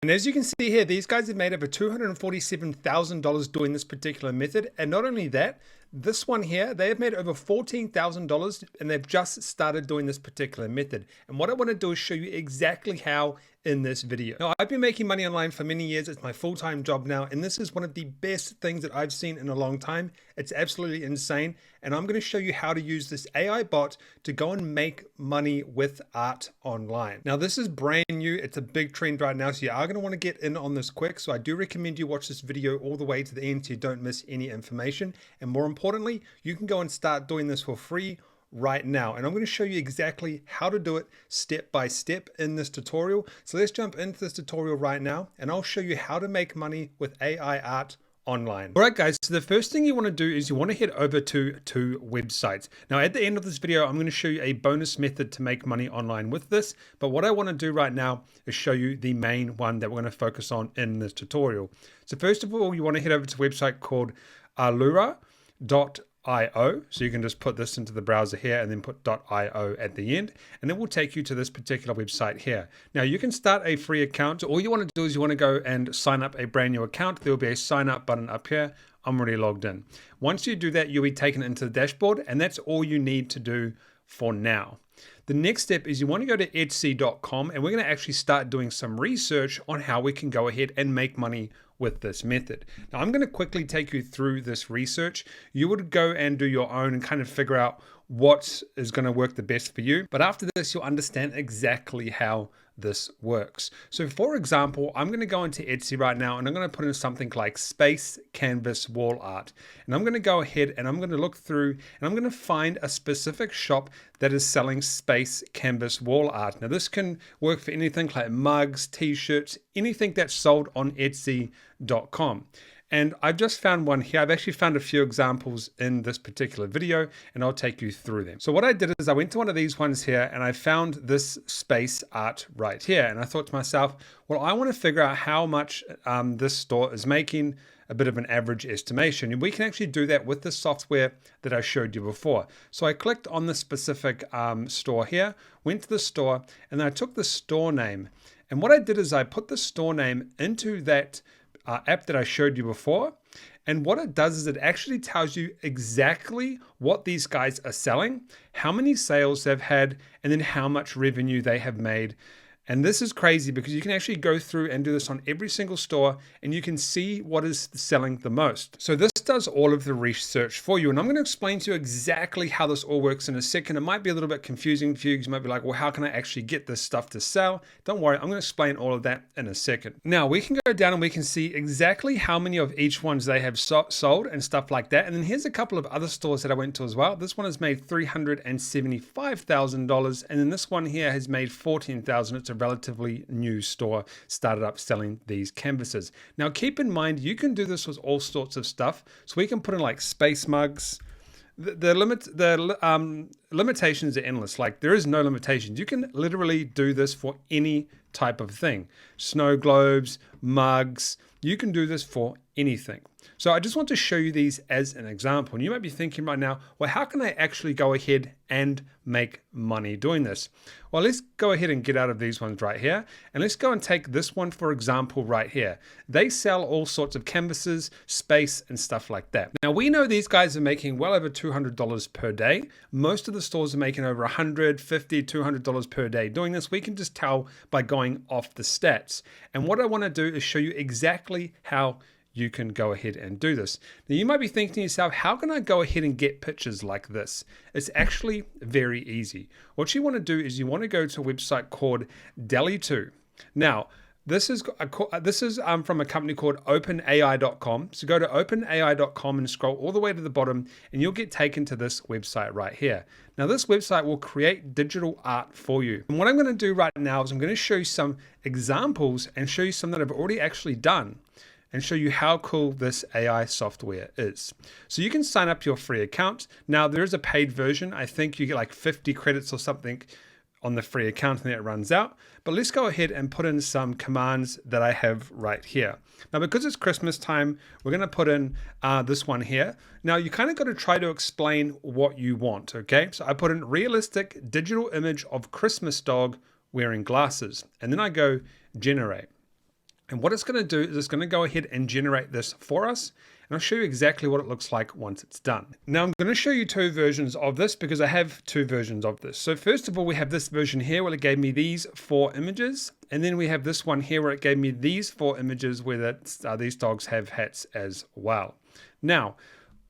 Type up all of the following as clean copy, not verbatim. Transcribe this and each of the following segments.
And as you can see here, these guys have made over $247,000 doing this particular method. And not only that, this one here, they have made over $14,000 and they've just started doing this particular method. And what I want to do is show you exactly how in this video. Now, I've been making money online for many years. It's my full-time job now. And this is one of the best things that I've seen in a long time. It's absolutely insane. And I'm going to show you how to use this AI bot to go and make money with art online. Now, this is brand new. It's a big trend right now. So you are going to want to get in on this quick. So I do recommend you watch this video all the way to the end so you don't miss any information. And more importantly, you can go and start doing this for free right now. And I'm going to show you exactly how to do it step by step in this tutorial. So let's jump into this tutorial right now and I'll show you how to make money with AI art online. All right, guys, so the first thing you want to do is you want to head over to two websites. Now, at the end of this video, I'm going to show you a bonus method to make money online with this. But what I want to do right now is show you the main one that we're going to focus on in this tutorial. So first of all, you want to head over to a website called dall.e. So you can just put this into the browser here and then put .io at the end, and it will take you to this particular website here. Now you can start a free account. So all you want to do is you want to go and sign up a brand new account. There will be a sign up button up here. I'm already logged in. Once you do that, you'll be taken into the dashboard, and that's all you need to do for now. The next step is you want to go to Etsy.com, and we're going to actually start doing some research on how we can go ahead and make money with this method. Now, I'm going to quickly take you through this research. You would go and do your own and kind of figure out what is going to work the best for you. But after this, you'll understand exactly how this works. So for example, I'm going to go into Etsy right now and I'm going to put in something like space canvas wall art. And I'm going to go ahead and I'm going to look through and I'm going to find a specific shop that is selling space canvas wall art. Now this can work for anything like mugs, t-shirts, anything that's sold on Etsy.com. And I've just found one here. I've actually found a few examples in this particular video and I'll take you through them. So what I did is I went to one of these ones here and I found this space art right here. And I thought to myself, well, I want to figure out how much this store is making, a bit of an average estimation. And we can actually do that with the software that I showed you before. So I clicked on the specific store here, went to the store, and then I took the store name. And what I did is I put the store name into that app that I showed you before. And what it does is it actually tells you exactly what these guys are selling, how many sales they've had, and then how much revenue they have made. And this is crazy because you can actually go through and do this on every single store and you can see what is selling the most. So this does all of the research for you. And I'm going to explain to you exactly how this all works in a second. It might be a little bit confusing for you because you might be like, well, how can I actually get this stuff to sell? Don't worry, I'm going to explain all of that in a second. Now we can go down and we can see exactly how many of each ones they have sold and stuff like that. And then here's a couple of other stores that I went to as well. This one has made $375,000 and then this one here has made $14,000. It's a relatively new store started up selling these canvases. Now keep in mind you can do this with all sorts of stuff. So we can put in like space mugs. The limitations are endless. Like there is no limitations. You can literally do this for any type of thing. Snow globes, mugs, you can do this for anything. So I just want to show you these as an example. And you might be thinking right now, well, how can I actually go ahead and make money doing this? Well, let's go ahead and get out of these ones right here. And let's go and take this one, for example, right here. They sell all sorts of canvases, space, and stuff like that. Now, we know these guys are making well over $200 per day. Most of the stores are making over $150, $200 per day doing this. We can just tell by going off the stats. And what I want to do is show you exactly how you can go ahead and do this. Now you might be thinking to yourself, how can I go ahead and get pictures like this? It's actually very easy. What you want to do is you want to go to a website called dall.e. Now, this is from a company called openai.com. So go to openai.com and scroll all the way to the bottom and you'll get taken to this website right here. Now this website will create digital art for you. And what I'm going to do right now is I'm going to show you some examples and show you some that I've already actually done and show you how cool this AI software is. So you can sign up your free account. Now there is a paid version. I think you get like 50 credits or something on the free account and then it runs out. But let's go ahead and put in some commands that I have right here. Now, because it's Christmas time, we're going to put in this one here. Now, you kind of got to try to explain what you want, okay? So I put in realistic digital image of Christmas dog wearing glasses, and then I go generate. And what it's going to do is it's going to go ahead and generate this for us. And I'll show you exactly what it looks like once it's done. Now I'm going to show you two versions of this because I have two versions of this. So first of all, we have this version here where it gave me these 4 images. And then we have this one here where it gave me these 4 images where these dogs have hats as well. Now,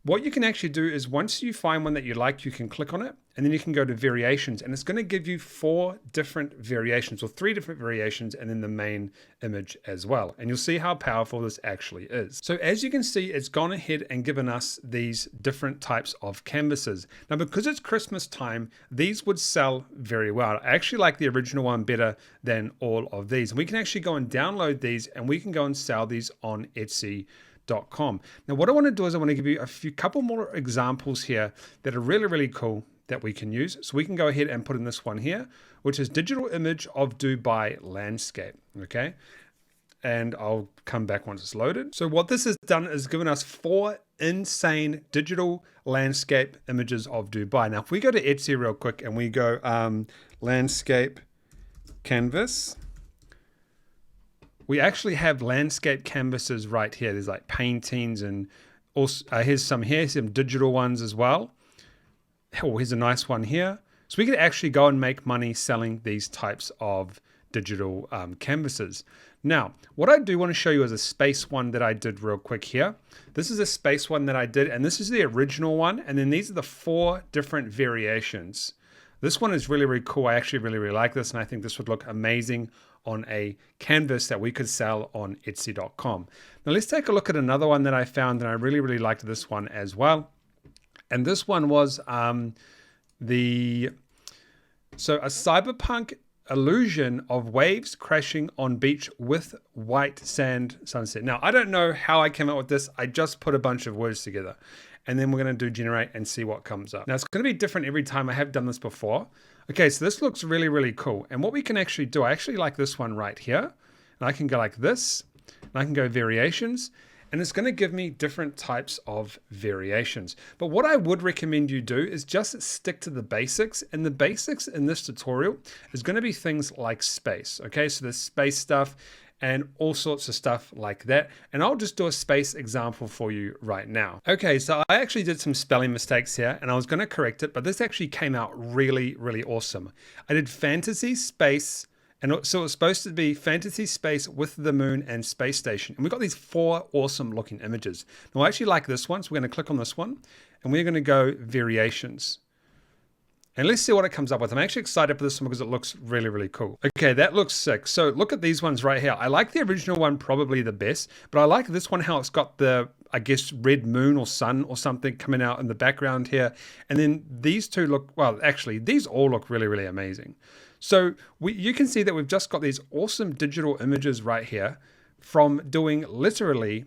what you can actually do is once you find one that you like, you can click on it and then you can go to variations, and it's going to give you 4 different variations or 3 different variations and then the main image as well. And you'll see how powerful this actually is. So as you can see, it's gone ahead and given us these different types of canvases. Now, because it's Christmas time, these would sell very well. I actually like the original one better than all of these. And we can actually go and download these and we can go and sell these on Etsy.com. Now, what I want to do is I want to give you a couple more examples here that are really, really cool that we can use. So we can go ahead and put in this one here, which is digital image of Dubai landscape. Okay. And I'll come back once it's loaded. So what this has done is given us 4 insane digital landscape images of Dubai. Now, if we go to Etsy real quick and we go landscape canvas, we actually have landscape canvases right here. There's like paintings and also here's some digital ones as well. Oh, here's a nice one here. So we could actually go and make money selling these types of digital canvases. Now, what I do want to show you is a space one that I did real quick here. This is a space one that I did, and this is the original one. And then these are the 4 different variations. This one is really, really cool. I actually really, really like this, and I think this would look amazing on a canvas that we could sell on Etsy.com. Now let's take a look at another one that I found, and I really, really liked this one as well. And this one was a cyberpunk illusion of waves crashing on beach with white sand sunset. Now, I don't know how I came up with this. I just put a bunch of words together. And then we're going to do generate and see what comes up. Now, it's going to be different every time. I have done this before. Okay, so this looks really, really cool. And what we can actually do, I actually like this one right here. And I can go like this. And I can go variations. And it's going to give me different types of variations. But what I would recommend you do is just stick to the basics. And the basics in this tutorial is going to be things like space. Okay, so the space stuff and all sorts of stuff like that. And I'll just do a space example for you right now. Okay, so I actually did some spelling mistakes here and I was going to correct it, but this actually came out really, really awesome. I did fantasy space. And so it was supposed to be fantasy space with the moon and space station. And we got these 4 awesome looking images. Now I actually like this one. So we're going to click on this one and we're going to go variations. And let's see what it comes up with. I'm actually excited for this one because it looks really, really cool. Okay, that looks sick. So look at these ones right here. I like the original one probably the best, but I like this one, how it's got the, I guess, red moon or sun or something coming out in the background here. And then these two look, well, actually, these all look really, really amazing. So you can see that we've just got these awesome digital images right here from doing literally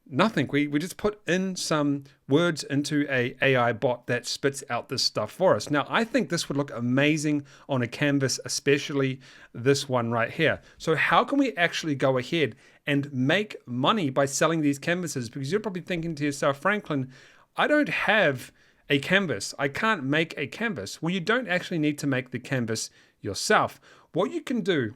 nothing. We just put in some words into a AI bot that spits out this stuff for us. Now, I think this would look amazing on a canvas, especially this one right here. So how can we actually go ahead and make money by selling these canvases? Because you're probably thinking to yourself, Franklin, I don't have a canvas. I can't make a canvas. Well, you don't actually need to make the canvas yourself. What you can do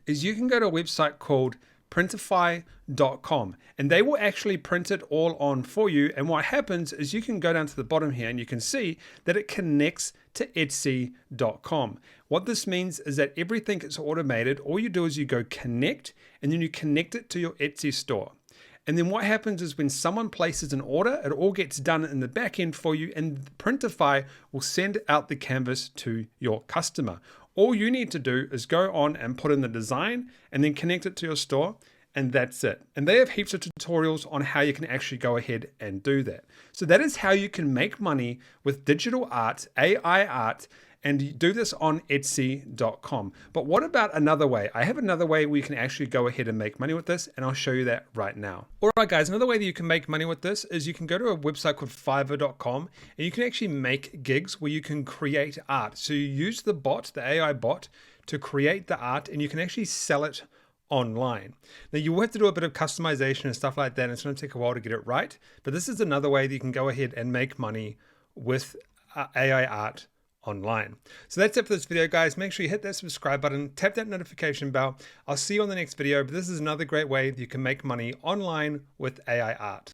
is you can go to a website called printify.com and they will actually print it all on for you. And what happens is you can go down to the bottom here and you can see that it connects to Etsy.com. What this means is that everything is automated. All you do is you go connect and then you connect it to your Etsy store. And then what happens is when someone places an order, it all gets done in the back end for you and Printify will send out the canvas to your customer. All you need to do is go on and put in the design and then connect it to your store, and that's it. And they have heaps of tutorials on how you can actually go ahead and do that. So that is how you can make money with digital art, AI art, and do this on Etsy.com. But what about another way? I have another way where you can actually go ahead and make money with this, and I'll show you that right now. All right, guys, another way that you can make money with this is you can go to a website called Fiverr.com, and you can actually make gigs where you can create art. So you use the bot, the AI bot, to create the art, and you can actually sell it online. Now you will have to do a bit of customization and stuff like that, and it's going to take a while to get it right. But this is another way that you can go ahead and make money with AI art online. So that's it for this video, guys. Make sure you hit that subscribe button, tap that notification bell. I'll see you on the next video, but this is another great way that you can make money online with AI art.